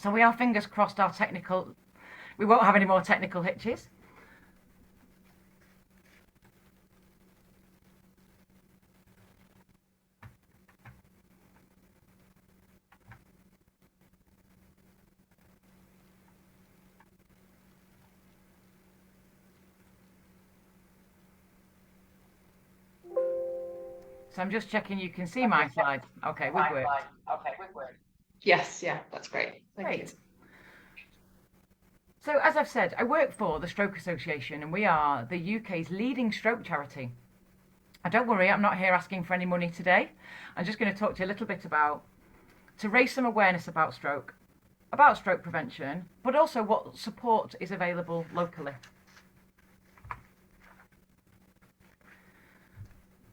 So we are fingers crossed we won't have any more technical hitches. So I'm just checking you can see my slides. Okay, we've worked. Yes, yeah, that's great. Thank you. Great. So as I've said, I work for the Stroke Association and we are the UK's leading stroke charity. And don't worry, I'm not here asking for any money today. I'm just going to talk to you a little bit to raise some awareness about stroke prevention, but also what support is available locally.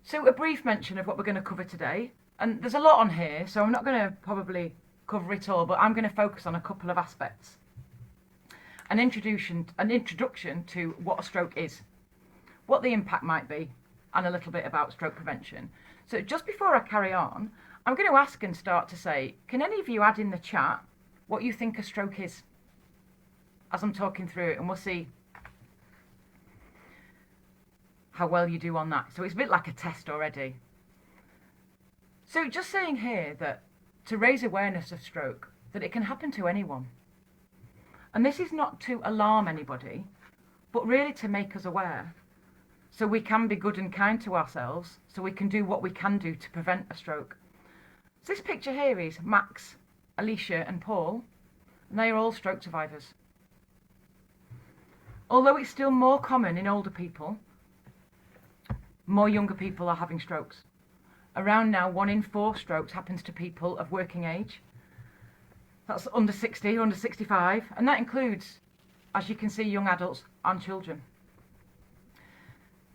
So a brief mention of what we're going to cover today, and there's a lot on here, so I'm not going to probably cover it all, but I'm going to focus on a couple of aspects. An introduction to what a stroke is, what the impact might be, and a little bit about stroke prevention. So just before I carry on, I'm going to ask and start to say, can any of you add in the chat what you think a stroke is as I'm talking through it, and we'll see how well you do on that. So it's a bit like a test already. So just saying here that to raise awareness of stroke, that it can happen to anyone. And this is not to alarm anybody, but really to make us aware. So we can be good and kind to ourselves, so we can do what we can do to prevent a stroke. So this picture here is Max, Alicia and Paul, and they are all stroke survivors. Although it's still more common in older people, more younger people are having strokes. Around now, 1 in 4 strokes happens to people of working age. That's under 60, under 65, and that includes, as you can see, young adults and children.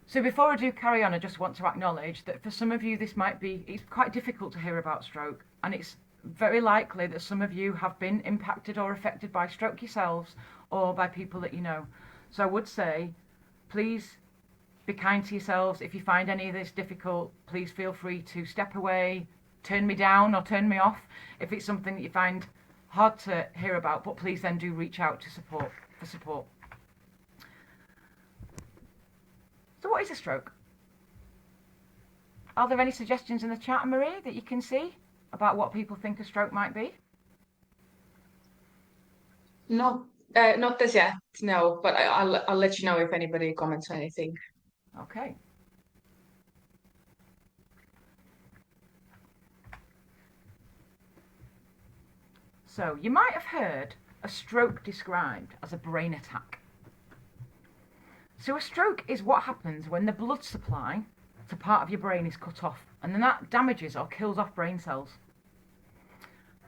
So before I do carry on, I just want to acknowledge that for some of you it's quite difficult to hear about stroke, and it's very likely that some of you have been impacted or affected by stroke yourselves or by people that you know. So I would say, please be kind to yourselves. If you find any of this difficult, please feel free to step away, turn me down or turn me off if it's something that you find hard to hear about, but please then do reach out for support. So what is a stroke? Are there any suggestions in the chat, Marie, that you can see about what people think a stroke might be? Not as yet, no, but I'll let you know if anybody comments on anything. Okay. So you might have heard a stroke described as a brain attack. So a stroke is what happens when the blood supply to part of your brain is cut off, and then that damages or kills off brain cells.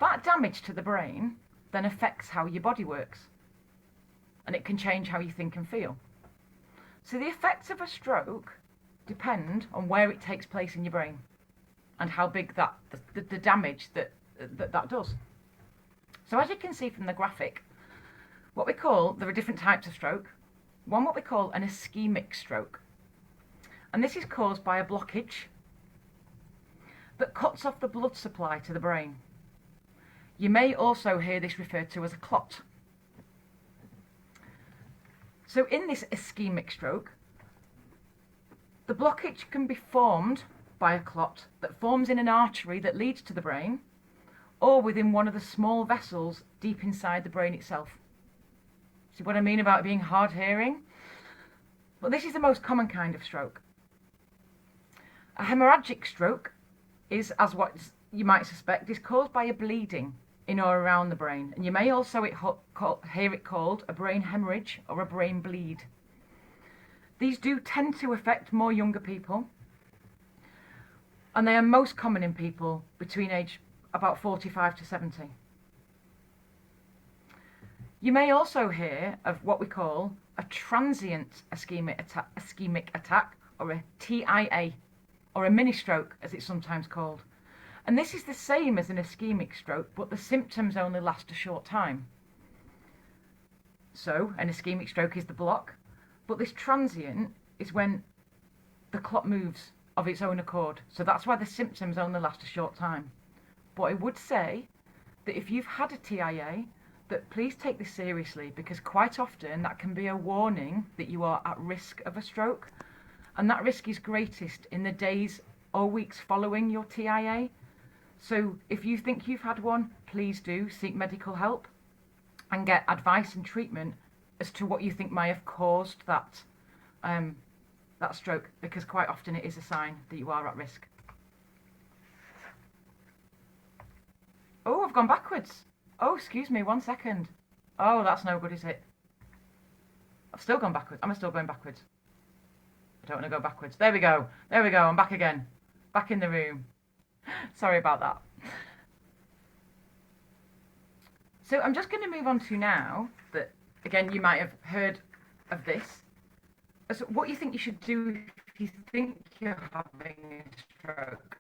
That damage to the brain then affects how your body works, and it can change how you think and feel. So the effects of a stroke depend on where it takes place in your brain and how big the damage that does. So as you can see from the graphic, there are different types of stroke. One what we call an ischemic stroke. And this is caused by a blockage that cuts off the blood supply to the brain. You may also hear this referred to as a clot. So in this ischemic stroke, the blockage can be formed by a clot that forms in an artery that leads to the brain, or within one of the small vessels deep inside the brain itself. See what I mean about it being hard hearing? But this is the most common kind of stroke. A hemorrhagic stroke is, as what you might suspect, is caused by a bleeding in or around the brain. And you may also hear it called a brain hemorrhage or a brain bleed. These do tend to affect more younger people, and they are most common in people between age about 45 to 70. You may also hear of what we call a transient ischemic attack, or a TIA, or a mini stroke as it's sometimes called. And this is the same as an ischemic stroke, but the symptoms only last a short time. So an ischemic stroke is the block, but this transient is when the clot moves of its own accord. So that's why the symptoms only last a short time. But I would say that if you've had a TIA, that please take this seriously, because quite often that can be a warning that you are at risk of a stroke. And that risk is greatest in the days or weeks following your TIA. So if you think you've had one, please do seek medical help and get advice and treatment as to what you think may have caused that stroke, because quite often it is a sign that you are at risk. Oh, I've gone backwards. Oh, excuse me, 1 second. Oh, that's no good, is it? I've still gone backwards. Am I still going backwards? I don't want to go backwards. There we go. There we go. I'm back again. Back in the room. Sorry about that. So I'm just going to move on to now that, again, you might have heard of this. So what you think you should do if you think you're having a stroke.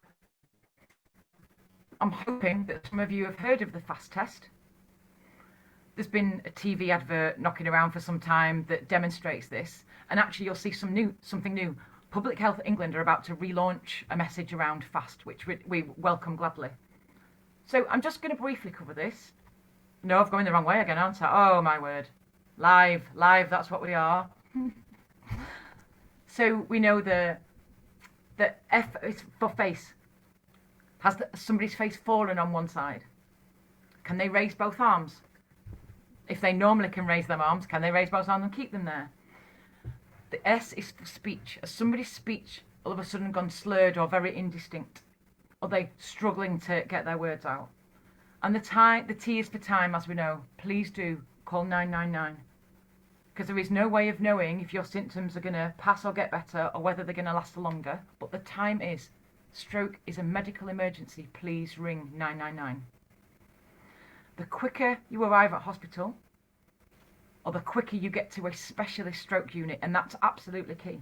I'm hoping that some of you have heard of the FAST test. There's been a TV advert knocking around for some time that demonstrates this, and actually you'll see something new. Public Health England are about to relaunch a message around FAST, which we welcome gladly. So I'm just going to briefly cover this. No, I've gone the wrong way again, aren't I? Oh my word. Live, that's what we are. So we know the F is for face. Has somebody's face fallen on one side? Can they raise both arms? If they normally can raise their arms, can they raise both arms and keep them there? The S is for speech. Has somebody's speech all of a sudden gone slurred or very indistinct? Are they struggling to get their words out? And the T is for time, as we know. Please do call 999. Because there is no way of knowing if your symptoms are going to pass or get better, or whether they're going to last longer. But the time is. Stroke is a medical emergency. Please ring 999. The quicker you arrive at hospital, or the quicker you get to a specialist stroke unit, and that's absolutely key,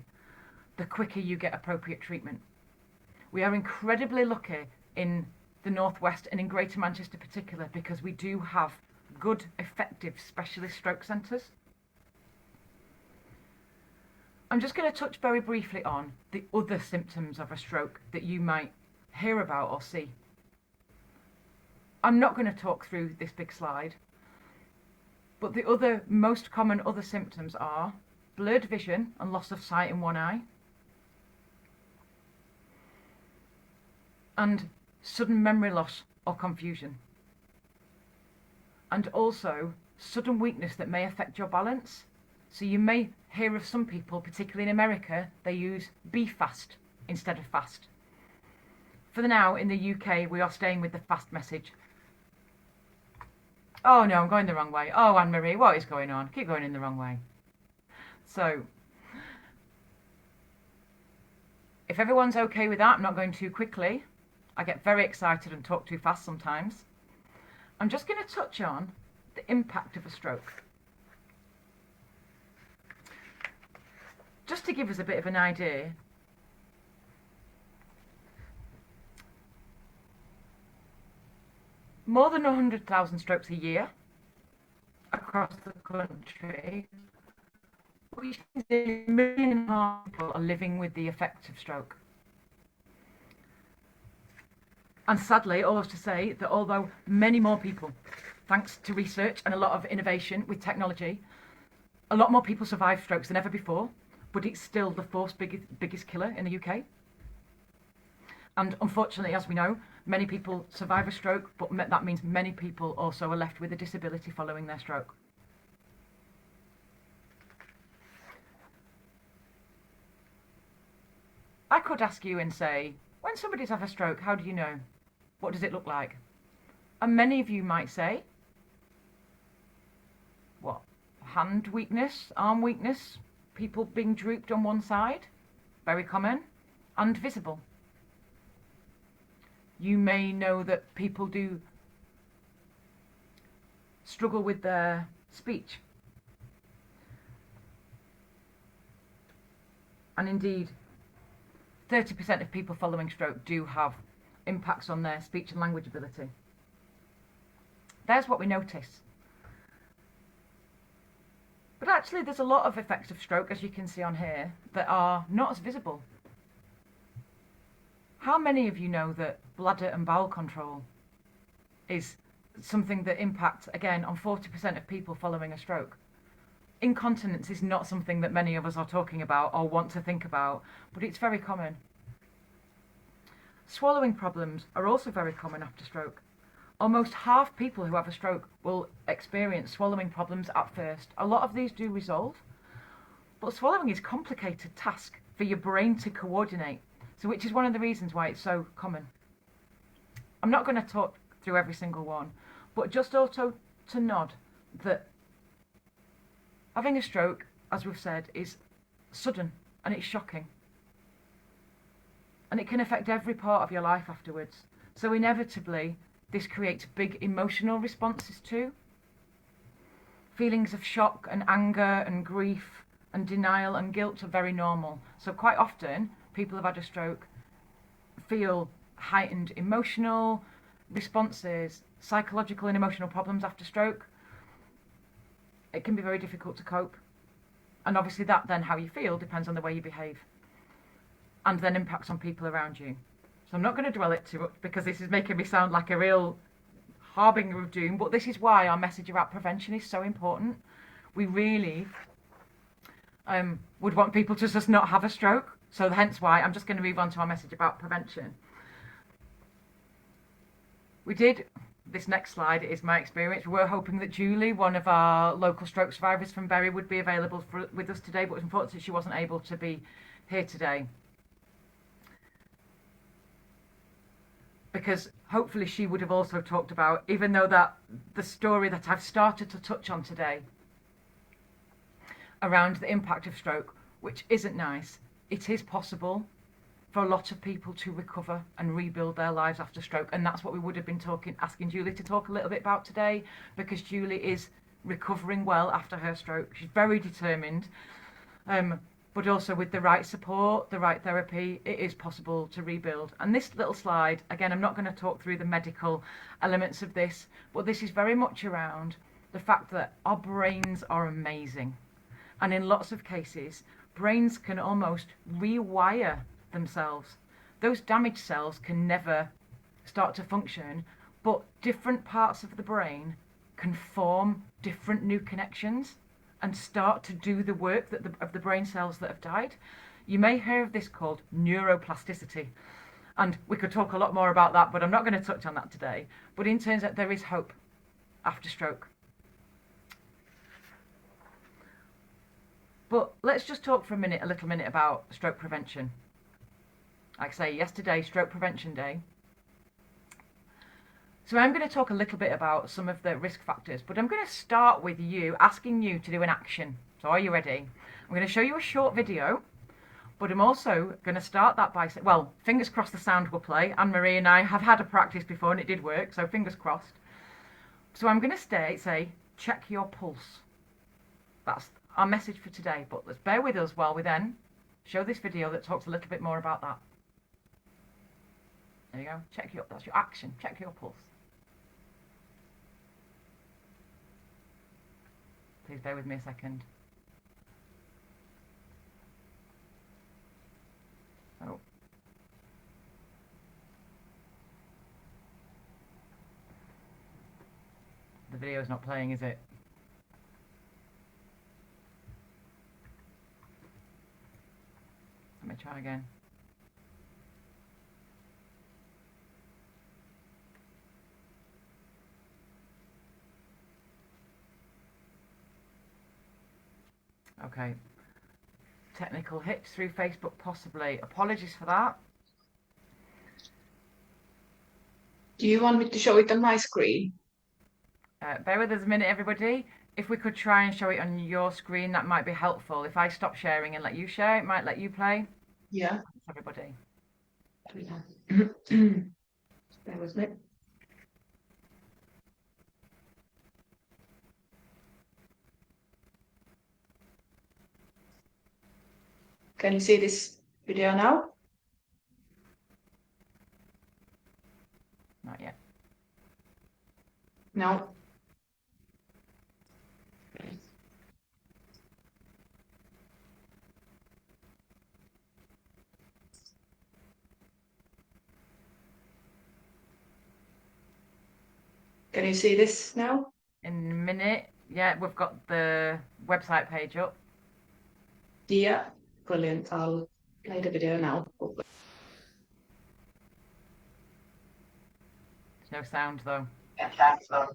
the quicker you get appropriate treatment. We are incredibly lucky in the Northwest and in Greater Manchester in particular, because we do have good, effective specialist stroke centres. I'm just going to touch very briefly on the other symptoms of a stroke that you might hear about or see. I'm not going to talk through this big slide, but the other most common other symptoms are blurred vision and loss of sight in one eye, and sudden memory loss or confusion, and also sudden weakness that may affect your balance. So you may hear of some people, particularly in America, they use be fast instead of fast. For now, in the UK, we are staying with the fast message. Oh no, I'm going the wrong way. Oh, Anne-Marie, what is going on? Keep going in the wrong way. So, if everyone's okay with that, I'm not going too quickly. I get very excited and talk too fast sometimes. I'm just going to touch on the impact of a stroke. Just to give us a bit of an idea, more than 100,000 strokes a year across the country, which means 1.5 million people are living with the effects of stroke. And sadly, all is to say that although many more people, thanks to research and a lot of innovation with technology, a lot more people survive strokes than ever before, but it's still the fourth biggest killer in the UK. And unfortunately, as we know, many people survive a stroke, but that means many people also are left with a disability following their stroke. I could ask you and say, when somebody's had a stroke, how do you know? What does it look like? And many of you might say, what? Hand weakness, arm weakness, people being drooped on one side, very common, and visible. You may know that people do struggle with their speech. And indeed, 30% of people following stroke do have impacts on their speech and language ability. There's what we notice. But actually there's a lot of effects of stroke, as you can see on here, that are not as visible. How many of you know that bladder and bowel control is something that impacts, again, on 40% of people following a stroke. Incontinence is not something that many of us are talking about or want to think about, but it's very common. Swallowing problems are also very common after stroke. Almost half people who have a stroke will experience swallowing problems at first. A lot of these do resolve, but swallowing is a complicated task for your brain to coordinate, so which is one of the reasons why it's so common. I'm not going to talk through every single one, but just also to nod that having a stroke, as we've said, is sudden and it's shocking. And it can affect every part of your life afterwards. So inevitably, this creates big emotional responses too. Feelings of shock and anger and grief and denial and guilt are very normal. So quite often, people who've had a stroke feel heightened emotional responses, psychological and emotional problems after stroke. It can be very difficult to cope. And obviously that then how you feel depends on the way you behave. And then impacts on people around you. So I'm not going to dwell it too much because this is making me sound like a real harbinger of doom, but this is why our message about prevention is so important. We really would want people to just not have a stroke. So hence why I'm just going to move on to our message about prevention. This next slide is my experience. We were hoping that Julie, one of our local stroke survivors from Bury, would be available with us today, but unfortunately she wasn't able to be here today. Because hopefully she would have also talked about, even though that the story that I've started to touch on today around the impact of stroke, which isn't nice, it is possible for a lot of people to recover and rebuild their lives after stroke. And that's what we would have been asking Julie to talk a little bit about today, because Julie is recovering well after her stroke. She's very determined. But also with the right support, the right therapy, it is possible to rebuild. And this little slide, again, I'm not going to talk through the medical elements of this, but this is very much around the fact that our brains are amazing. And in lots of cases, brains can almost rewire themselves. Those damaged cells can never start to function, but different parts of the brain can form different new connections and start to do the work of the brain cells that have died. You may hear of this called neuroplasticity. And we could talk a lot more about that, but I'm not going to touch on that today. But in terms of there is hope after stroke. But let's just talk for a little minute about stroke prevention. Like I say, yesterday, Stroke Prevention Day. So I'm going to talk a little bit about some of the risk factors, but I'm going to start with asking you to do an action. So are you ready? I'm going to show you a short video, but I'm also going to start that by saying, well, fingers crossed the sound will play. Anne-Marie and I have had a practice before and it did work, so fingers crossed. So I'm going to say, check your pulse. That's our message for today, but let's bear with us while we then show this video that talks a little bit more about that. There you go, that's your action, check your pulse. Please bear with me a second. Oh. The video's not playing, is it? Let me try again. Okay. Technical hits through Facebook, possibly. Apologies for that. Do you want me to show it on my screen? Bear with us a minute, everybody. If we could try and show it on your screen, that might be helpful. If I stop sharing and let you share, it might let you play. Yeah. Everybody. Bear with me. Can you see this video now? Not yet. No. Can you see this now? In a minute. Yeah, we've got the website page up. Yeah, brilliant. I'll play the video now. There's no sound though. Yeah, thanks, Lauren.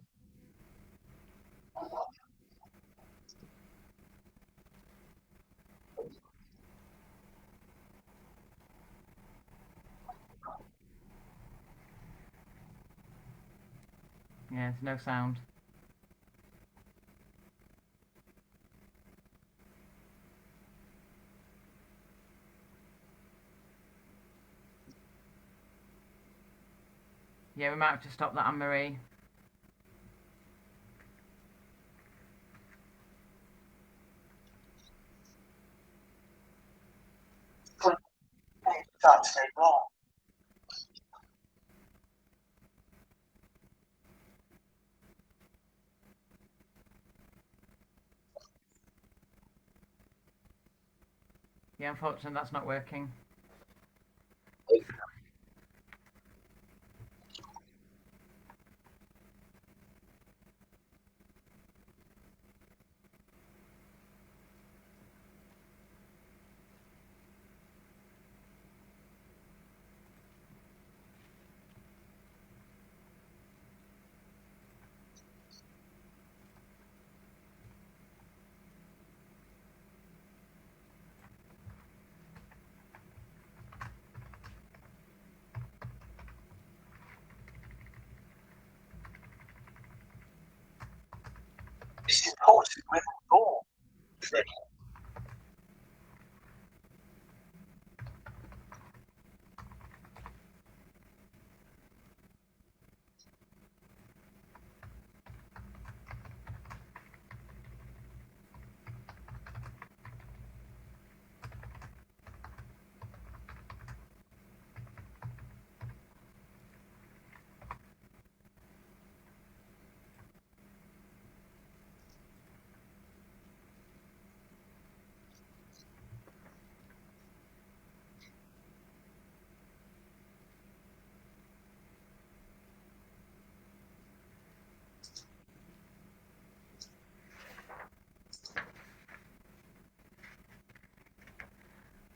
Yeah, there's no sound. Yeah, we might have to stop that, Anne-Marie. Yeah, unfortunately that's not working. This is posted with gold. Great.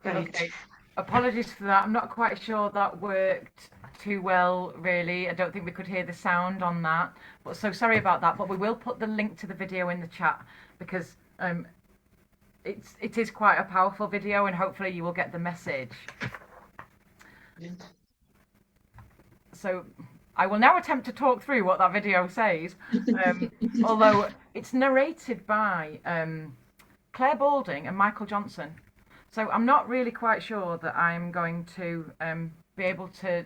Okay. Apologies for that. I'm not quite sure that worked too well, really. I don't think we could hear the sound on that. But so sorry about that. But we will put the link to the video in the chat because it is quite a powerful video, and hopefully you will get the message. So I will now attempt to talk through what that video says, although it's narrated by Claire Balding and Michael Johnson. So I'm not really quite sure that I'm going to be able to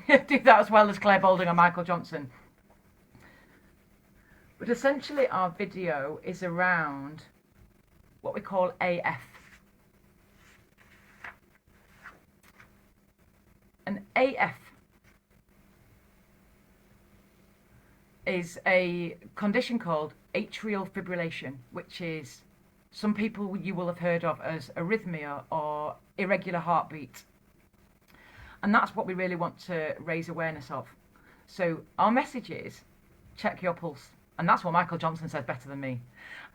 do that as well as Claire Balding and Michael Johnson. But essentially our video is around what we call AF. And AF is a condition called atrial fibrillation, which is some people you will have heard of as arrhythmia or irregular heartbeat. And that's what we really want to raise awareness of. So our message is check your pulse. And that's what Michael Johnson says better than me.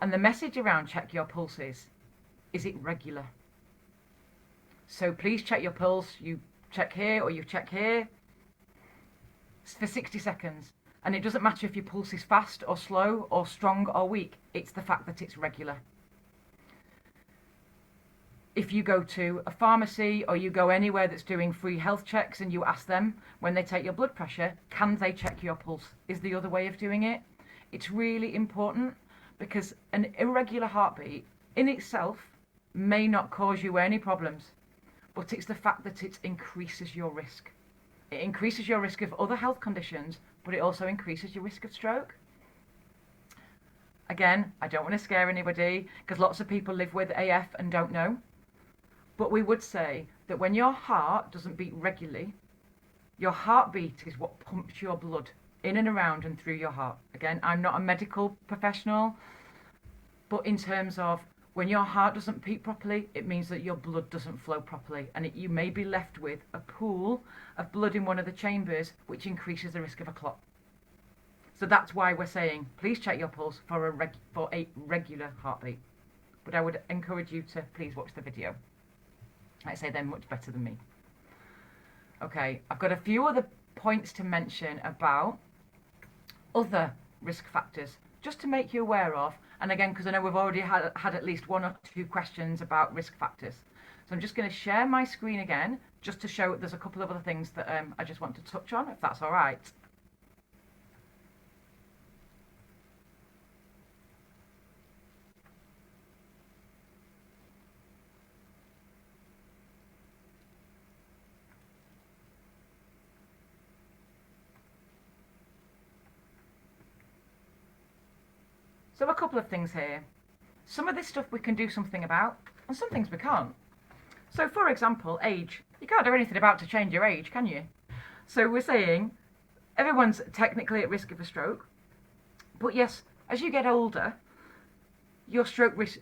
And the message around check your pulse is it regular? So please check your pulse. You check here or you check here for 60 seconds. And it doesn't matter if your pulse is fast or slow or strong or weak. It's the fact that it's regular. If you go to a pharmacy or you go anywhere that's doing free health checks and you ask them when they take your blood pressure, can they check your pulse? Is the other way of doing it. It's really important because an irregular heartbeat in itself may not cause you any problems, but it's the fact that it increases your risk. It increases your risk of other health conditions, but it also increases your risk of stroke. Again, I don't want to scare anybody because lots of people live with AF and don't know. But we would say that when your heart doesn't beat regularly, your heartbeat is what pumps your blood in and around and through your heart. Again, I'm not a medical professional, but in terms of when your heart doesn't beat properly, it means that your blood doesn't flow properly, and you may be left with a pool of blood in one of the chambers, which increases the risk of a clot. So that's why we're saying, please check your pulse for a regular heartbeat. But I would encourage you to please watch the video. I say they're much better than me. Okay, I've got a few other points to mention about other risk factors, just to make you aware of. And again, because I know we've already had at least 1 or 2 questions about risk factors. So I'm just going to share my screen again, just to show there's a couple of other things that I just want to touch on, if that's all right. So a couple of things here. Some of this stuff we can do something about, and some things we can't. So for example, age. You can't do anything about to change your age, can you? So we're saying everyone's technically at risk of a stroke. But yes, as you get older, your stroke risk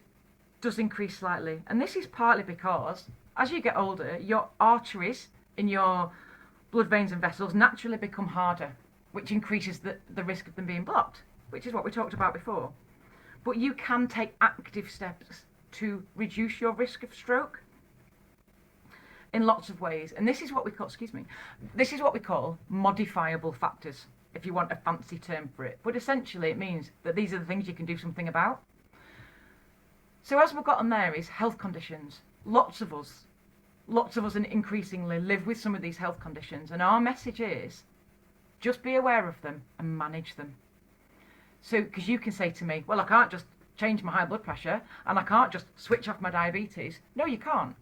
does increase slightly. And this is partly because as you get older, your arteries in your blood veins and vessels naturally become harder, which increases the risk of them being blocked, which is what we talked about before. But you can take active steps to reduce your risk of stroke in lots of ways. And this is what we call, this is what we call modifiable factors, if you want a fancy term for it. But essentially it means that these are the things you can do something about. So as we've got on there is health conditions. Lots of us and increasingly live with some of these health conditions. And our message is just be aware of them and manage them. So, because you can say to me, well, I can't just change my high blood pressure and I can't just switch off my diabetes. No, you can't.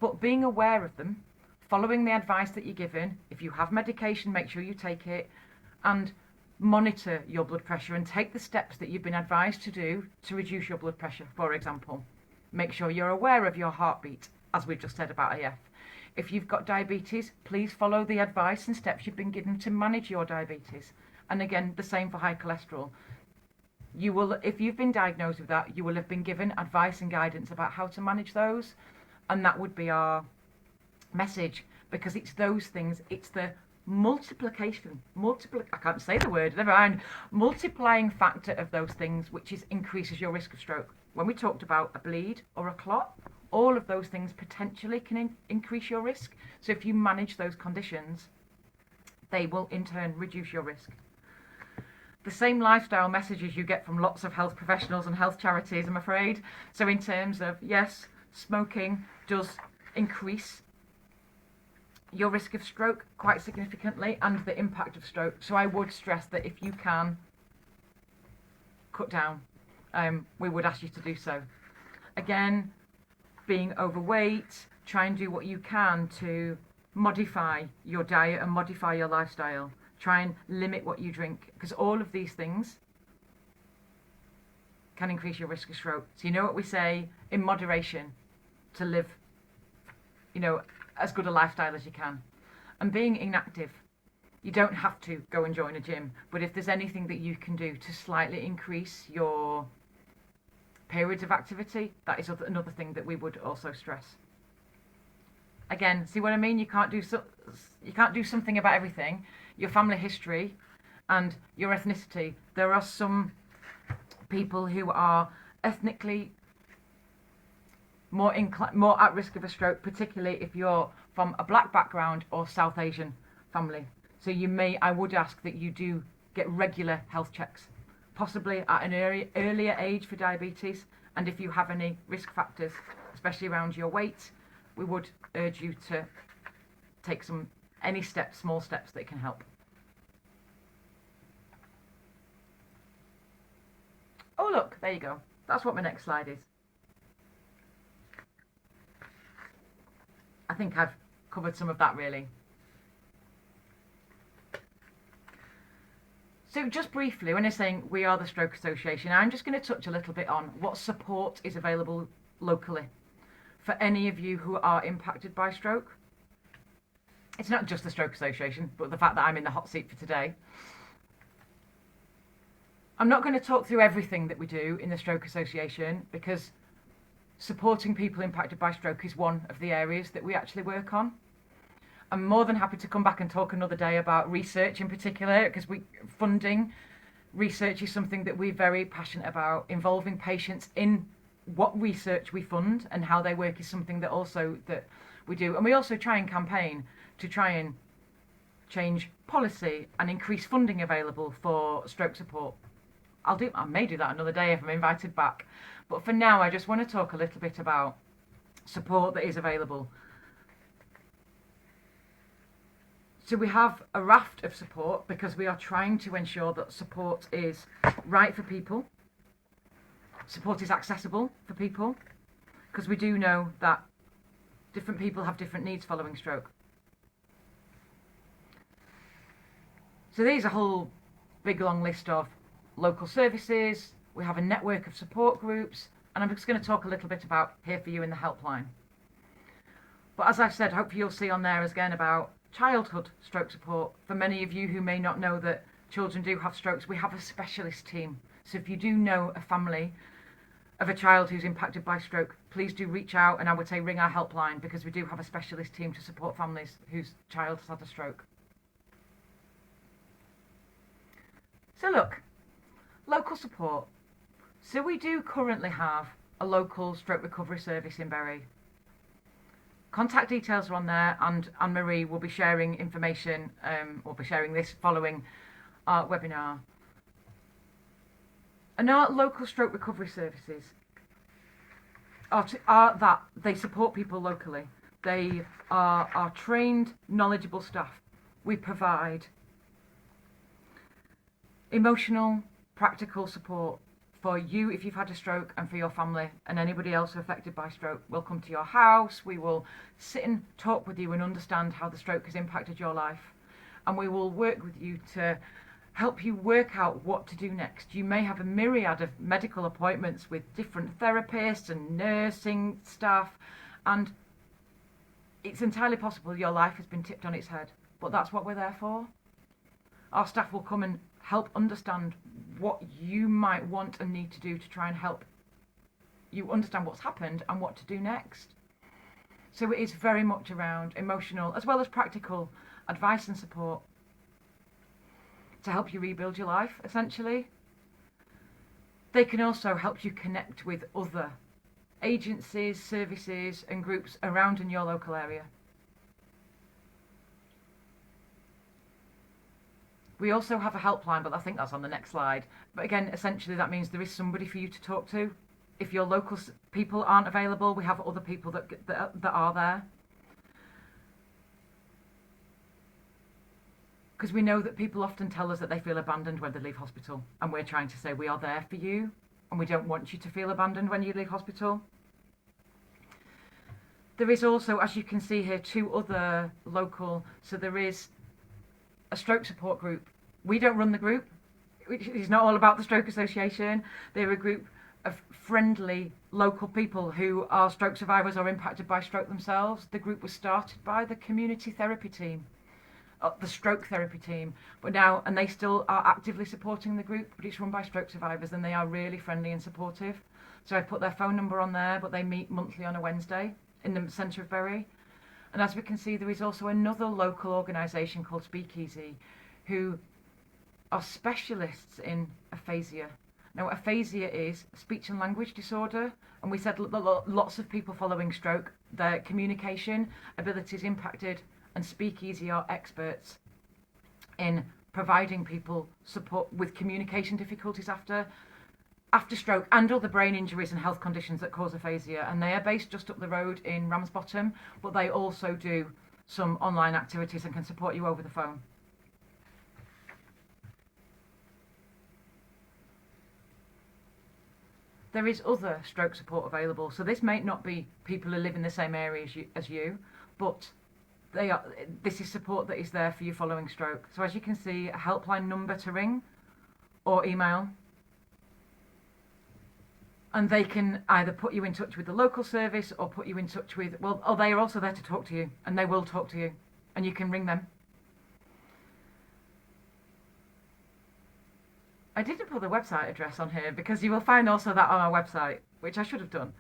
But being aware of them, following the advice that you're given, if you have medication, make sure you take it, and monitor your blood pressure and take the steps that you've been advised to do to reduce your blood pressure, for example. Make sure you're aware of your heartbeat, as we've just said about AF. If you've got diabetes, please follow the advice and steps you've been given to manage your diabetes. And again, the same for high cholesterol. You will, if you've been diagnosed with that, you will have been given advice and guidance about how to manage those. And that would be our message, because it's those things, it's the I can't say the word, never mind, multiplying factor of those things, which increases your risk of stroke. When we talked about a bleed or a clot, all of those things potentially can increase your risk. So if you manage those conditions, they will in turn reduce your risk. The same lifestyle messages you get from lots of health professionals and health charities, I'm afraid. So in terms of, yes, smoking does increase your risk of stroke quite significantly and the impact of stroke. So I would stress that if you can cut down, we would ask you to do so. Again, being overweight, try and do what you can to modify your diet and modify your lifestyle. Try and limit what you drink, because all of these things can increase your risk of stroke. So you know what we say, in moderation, to live, as good a lifestyle as you can. And being inactive, you don't have to go and join a gym, but if there's anything that you can do to slightly increase your periods of activity, that is another thing that we would also stress. Again, see what I mean? You can't do something about everything. Your family history and your ethnicity. There are some people who are ethnically more at risk of a stroke, particularly if you're from a black background or South Asian family. So I would ask that you do get regular health checks, possibly at an earlier age for diabetes. And if you have any risk factors, especially around your weight, we would urge you to take any steps, small steps that can help. Oh look, there you go. That's what my next slide is. I think I've covered some of that really. So just briefly, when I'm saying we are the Stroke Association, I'm just going to touch a little bit on what support is available locally for any of you who are impacted by stroke. It's not just the Stroke Association, but the fact that I'm in the hot seat for today. I'm not going to talk through everything that we do in the Stroke Association, because supporting people impacted by stroke is one of the areas that we actually work on. I'm more than happy to come back and talk another day about research in particular, because funding Research is something that we're very passionate about. Involving patients in what research we fund and how they work is something that also that we do. And we also try and campaign to try and change policy and increase funding available for stroke support. I may do that another day if I'm invited back. But for now, I just want to talk a little bit about support that is available. So we have a raft of support because we are trying to ensure that support is right for people. Support is accessible for people, because we do know that different people have different needs following stroke. So there's a whole big long list of local services. We have a network of support groups, and I'm just going to talk a little bit about Here For You in the helpline. But as I've said, hopefully you'll see on there again about childhood stroke support. For many of you who may not know that children do have strokes, we have a specialist team. So if you do know a family of a child who's impacted by stroke, please do reach out, and I would say ring our helpline, because we do have a specialist team to support families whose child has had a stroke. So look, local support. So we do currently have a local stroke recovery service in Bury. Contact details are on there, and Anne-Marie will be sharing information, or be sharing this following our webinar. And our local stroke recovery services are that they support people locally. They are trained, knowledgeable staff. We provide emotional, practical support for you if you've had a stroke, and for your family and anybody else affected by stroke. We'll come to your house, we will sit and talk with you and understand how the stroke has impacted your life, and we will work with you to help you work out what to do next. You may have a myriad of medical appointments with different therapists and nursing staff, and it's entirely possible your life has been tipped on its head, but that's what we're there for. Our staff will come and help understand what you might want and need to do to try and help you understand what's happened and what to do next. So it is very much around emotional as well as practical advice and support to help you rebuild your life, essentially. They can also help you connect with other agencies, services and groups around in your local area. We also have a helpline, but I think that's on the next slide. But again, essentially that means there is somebody for you to talk to. If your local people aren't available, we have other people that are there. Because we know that people often tell us that they feel abandoned when they leave hospital, and we're trying to say we are there for you, and we don't want you to feel abandoned when you leave hospital. There is also, as you can see here, 2 other local, so there is a stroke support group. We don't run the group, which is not all about the Stroke Association. They're a group of friendly local people who are stroke survivors or impacted by stroke themselves. The group was started by the community therapy team, the stroke therapy team, and they still are actively supporting the group, but it's run by stroke survivors, and they are really friendly and supportive. So I put their phone number on there, but they meet monthly on a Wednesday in the centre of Bury. And as we can see, there is also another local organisation called Speakeasy, who are specialists in aphasia. Now, aphasia is speech and language disorder, and we said lots of people following stroke, their communication abilities impacted, and Speakeasy are experts in providing people support with communication difficulties after stroke and other brain injuries and health conditions that cause aphasia. And they are based just up the road in Ramsbottom, but they also do some online activities and can support you over the phone. There is other stroke support available. So this may not be people who live in the same area as you, but this is support that is there for you following stroke. So as you can see, a helpline number to ring or email, and they can either put you in touch with the local service or put you in touch with, they are also there to talk to you, and they will talk to you, and you can ring them. I didn't put the website address on here because you will find also that on our website, which I should have done,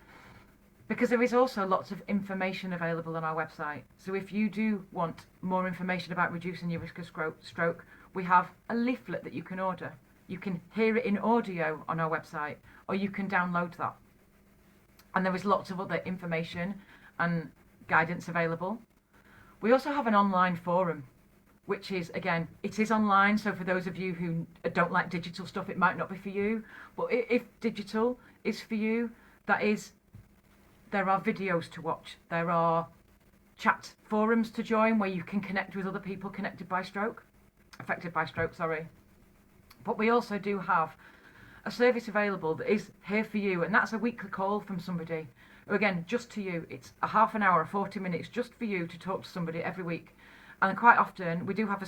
because there is also lots of information available on our website. So if you do want more information about reducing your risk of stroke, we have a leaflet that you can order. You can hear it in audio on our website, or you can download that. And there is lots of other information and guidance available. We also have an online forum, which is, again, it is online. So for those of you who don't like digital stuff, it might not be for you. But if digital is for you, there are videos to watch. There are chat forums to join where you can connect with other people affected by stroke, sorry. But we also do have a service available that is here for you, and that's a weekly call from somebody. Again, just to you. It's a half an hour, 40 minutes, just for you to talk to somebody every week. And quite often we do have a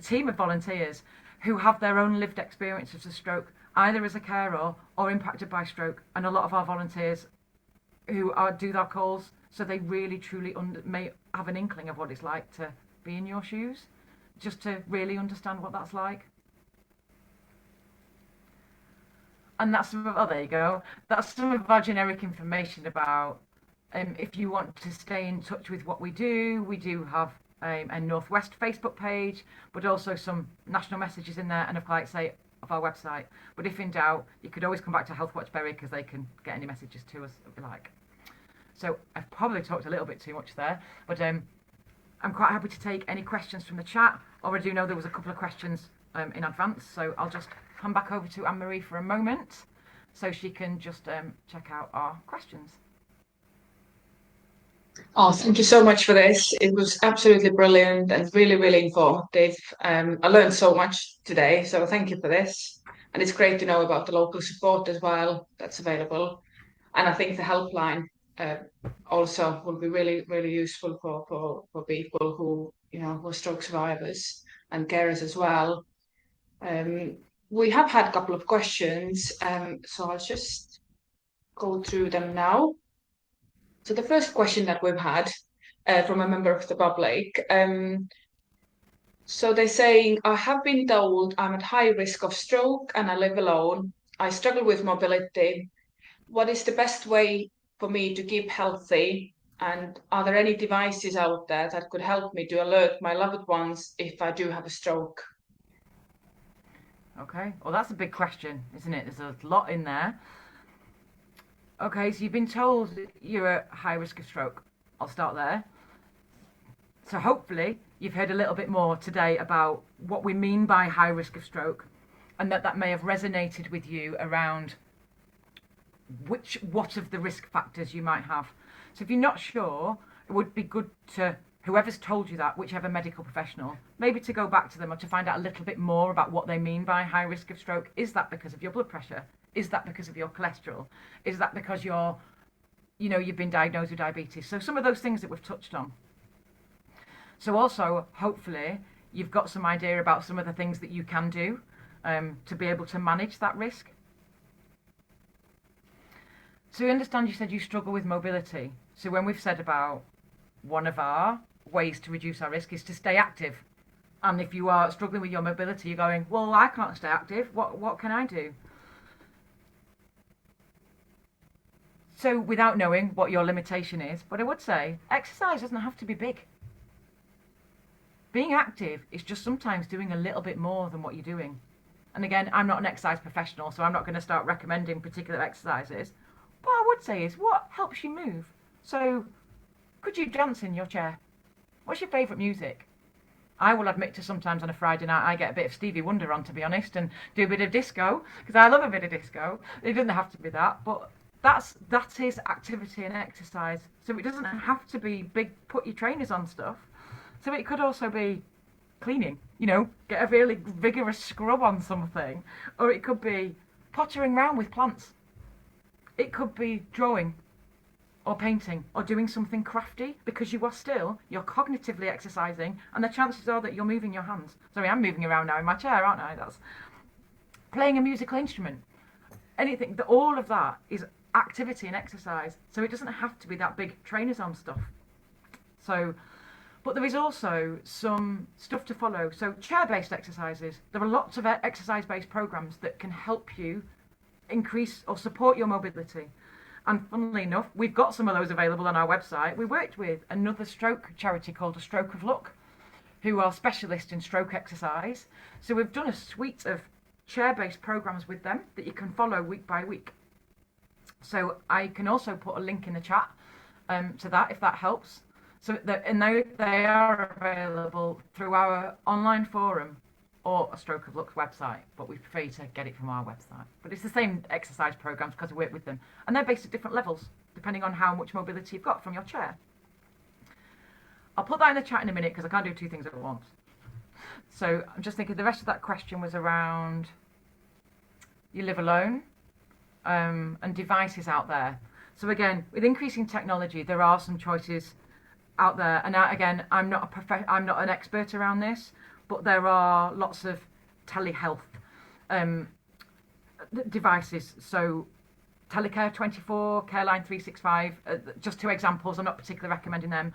team of volunteers who have their own lived experiences of stroke, either as a carer or impacted by stroke. And a lot of our volunteers who do their calls, so they really truly may have an inkling of what it's like to be in your shoes, just to really understand what that's like. And that's there you go. That's some of our generic information about if you want to stay in touch with what we do have a Northwest Facebook page, but also some national messages in there, and of our website. But if in doubt, you could always come back to Healthwatch Berry, because they can get any messages to us that we like. So I've probably talked a little bit too much there, but I'm quite happy to take any questions from the chat, or I do know there was a couple of questions in advance, so I'll just come back over to Anne-Marie for a moment so she can just check out our questions. Oh, thank you so much for this. It was absolutely brilliant and really, really informative. I learned so much today, so thank you for this. And it's great to know about the local support as well that's available. And I think the helpline also will be really, really useful for people who are stroke survivors and carers as well. We have had a couple of questions, so I'll just go through them now. So the first question that we've had from a member of the public, so they're saying, I have been told I'm at high risk of stroke and I live alone. I struggle with mobility. What is the best way for me to keep healthy? And are there any devices out there that could help me to alert my loved ones if I do have a stroke? Okay, well, that's a big question, isn't it? There's a lot in there. Okay, so you've been told you're at high risk of stroke. I'll start there. So hopefully you've heard a little bit more today about what we mean by high risk of stroke, and that may have resonated with you around what of the risk factors you might have. So if you're not sure, it would be good to, whoever's told you that, whichever medical professional, maybe to go back to them or to find out a little bit more about what they mean by high risk of stroke. Is that because of your blood pressure? Is that because of your cholesterol? Is that because you've been diagnosed with diabetes? So some of those things that we've touched on. So also, hopefully, you've got some idea about some of the things that you can do to be able to manage that risk. So we understand you said you struggle with mobility. So when we've said about one of our ways to reduce our risk is to stay active. And if you are struggling with your mobility, you're going, well, I can't stay active. What can I do? So without knowing what your limitation is, but I would say exercise doesn't have to be big. Being active is just sometimes doing a little bit more than what you're doing. And again, I'm not an exercise professional, so I'm not going to start recommending particular exercises. What I would say is, what helps you move? So could you dance in your chair? What's your favourite music? I will admit to sometimes on a Friday night I get a bit of Stevie Wonder on, to be honest, and do a bit of disco, because I love a bit of disco. It doesn't have to be that, but that is activity and exercise. So it doesn't have to be big, put your trainers on stuff. So it could also be cleaning, get a really vigorous scrub on something. Or it could be pottering around with plants. It could be drawing or painting or doing something crafty, because you're cognitively exercising, and the chances are that you're moving your hands. Sorry, I'm moving around now in my chair, aren't I? That's playing a musical instrument. Anything, all of that is activity and exercise. So it doesn't have to be that big trainers on stuff. But there is also some stuff to follow. So chair-based exercises. There are lots of exercise-based programs that can help you increase or support your mobility. And funnily enough, we've got some of those available on our website. We worked with another stroke charity called A Stroke of Luck, who are specialists in stroke exercise. So we've done a suite of chair-based programs with them that you can follow week by week. So I can also put a link in the chat to that if that helps. So they are available through our online forum or a Stroke of Luck's website, but we prefer you to get it from our website. But it's the same exercise programs because we work with them, and they're based at different levels depending on how much mobility you've got from your chair. I'll put that in the chat in a minute because I can't do two things at once. So I'm just thinking the rest of that question was around you live alone and devices out there. So again, with increasing technology, there are some choices out there. And again, I'm not an expert around this, but there are lots of telehealth devices. So Telecare 24, Careline 365, just two examples. I'm not particularly recommending them,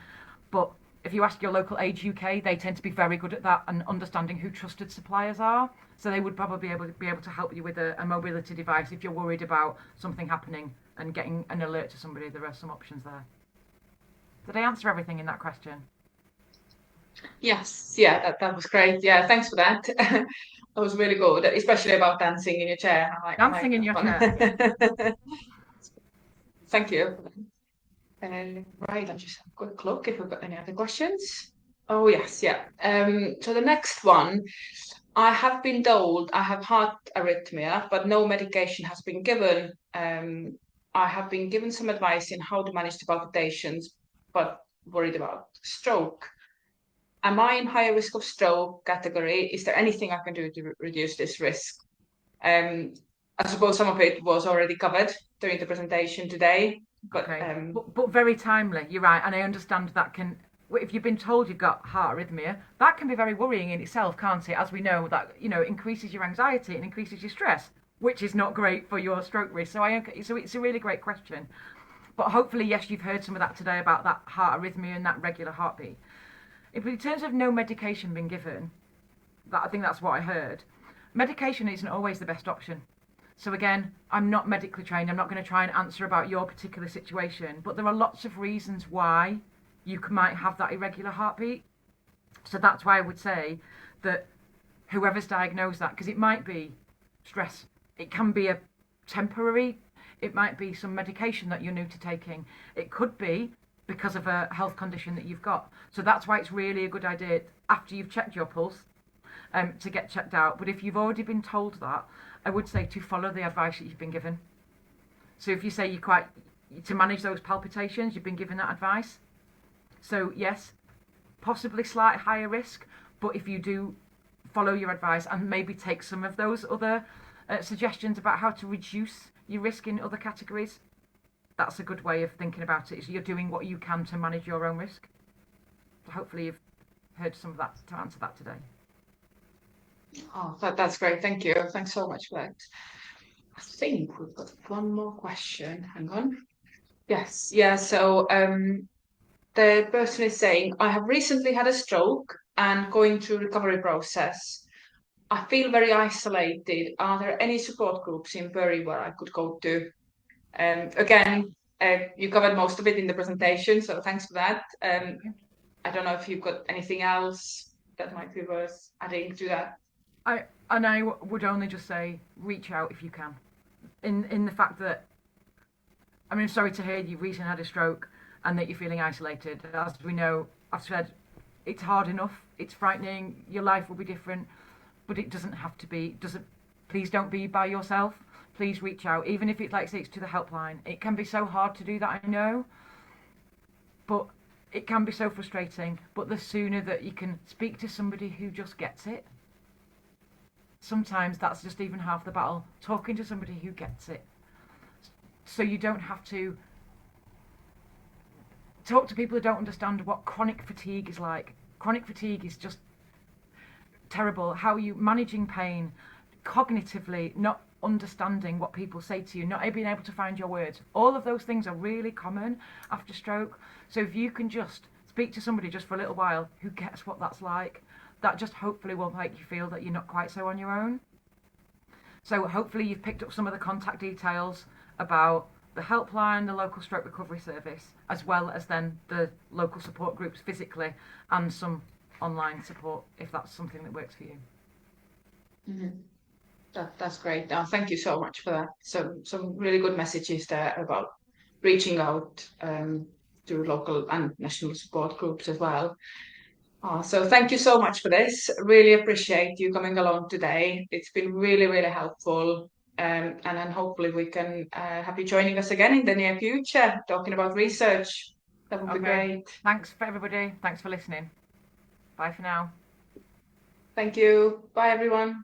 but if you ask your local Age UK, they tend to be very good at that and understanding who trusted suppliers are. So they would probably be able to help you with a mobility device if you're worried about something happening and getting an alert to somebody. There are some options there. Did I answer everything in that question? Yes, yeah, that was great. Yeah, thanks for that. That was really good, especially about dancing in your chair. Dancing in your chair. Thank you. Right, I'll just have a quick look if we've got any other questions. Oh, yes, yeah. So the next one, I have been told I have heart arrhythmia, but no medication has been given. I have been given some advice in how to manage the palpitations, but worried about stroke. Am I in higher risk of stroke category? Is there anything I can do to reduce this risk? I suppose some of it was already covered during the presentation today, but okay. But very timely. You're right, and I understand that can. If you've been told you've got heart arrhythmia, that can be very worrying in itself, can't it? As we know, that increases your anxiety and increases your stress, which is not great for your stroke risk. So it's a really great question. But hopefully, yes, you've heard some of that today about that heart arrhythmia and that regular heartbeat. If in terms of no medication being given, I think that's what I heard. Medication isn't always the best option. So again, I'm not medically trained. I'm not going to try and answer about your particular situation, but there are lots of reasons why you might have that irregular heartbeat. So that's why I would say that whoever's diagnosed that, because it might be stress, it can be a temporary, it might be some medication that you're new to taking, it could be because of a health condition that you've got. So that's why it's really a good idea after you've checked your pulse to get checked out. But if you've already been told that, I would say to follow the advice that you've been given. So if you say to manage those palpitations, you've been given that advice. So yes, possibly slight higher risk, but if you do follow your advice and maybe take some of those other suggestions about how to reduce your risk in other categories, that's a good way of thinking about it. Is you're doing what you can to manage your own risk. So hopefully you've heard some of that to answer that today. Oh, that's great. Thank you. Thanks so much for that. I think we've got one more question. Hang on. Yes. Yeah. So the person is saying, I have recently had a stroke and going through recovery process. I feel very isolated. Are there any support groups in Bury where I could go to? Again, you covered most of it in the presentation, so thanks for that. I don't know if you've got anything else that might be worth adding to that. I would only just say reach out if you can. In the fact that, I mean, sorry to hear you've recently had a stroke and that you're feeling isolated. As we know, I've said, it's hard enough, it's frightening, your life will be different, but it doesn't have to be. Please don't be by yourself. Please reach out, even if it's like say it's to the helpline. It can be so hard to do that, I know, but it can be so frustrating. But the sooner that you can speak to somebody who just gets it, sometimes that's just even half the battle. Talking to somebody who gets it, so you don't have to talk to people who don't understand what chronic fatigue is like. Chronic fatigue is just terrible. How are you managing pain cognitively, not understanding what people say to you, not being able to find your words. All of those things are really common after stroke. So if you can just speak to somebody just for a little while who gets what that's like, that just hopefully will make you feel that you're not quite so on your own. So hopefully you've picked up some of the contact details about the helpline, the local stroke recovery service, as well as then the local support groups physically and some online support if that's something that works for you. That's great. Thank you so much for that. So some really good messages there about reaching out to local and national support groups as well. So thank you so much for this. Really appreciate you coming along today. It's been really, really helpful. And then hopefully we can have you joining us again in the near future, talking about research. That would be great. Thanks for everybody. Thanks for listening. Bye for now. Thank you. Bye, everyone.